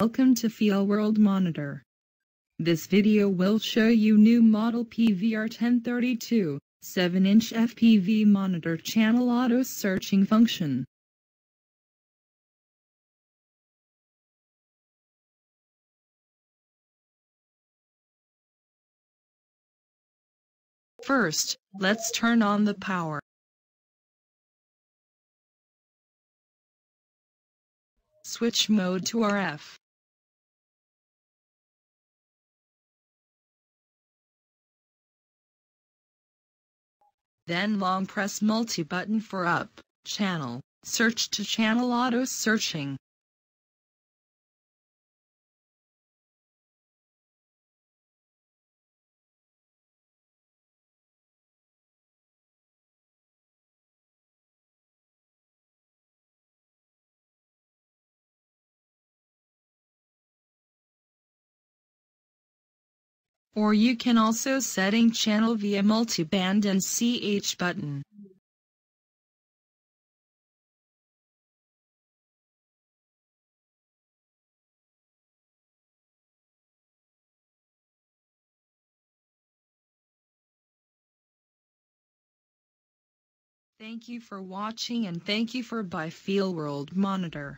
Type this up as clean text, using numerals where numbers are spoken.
Welcome to FEELWORLD Monitor. This video will show you new model PVR1032, 7-inch FPV monitor channel auto searching function. First, let's turn on the power. Switch mode to RF. Then long press multi button for up, channel, search to channel auto searching. Or you can also setting channel via multiband and CH button. Thank you for watching and thank you for by FEELWORLD Monitor.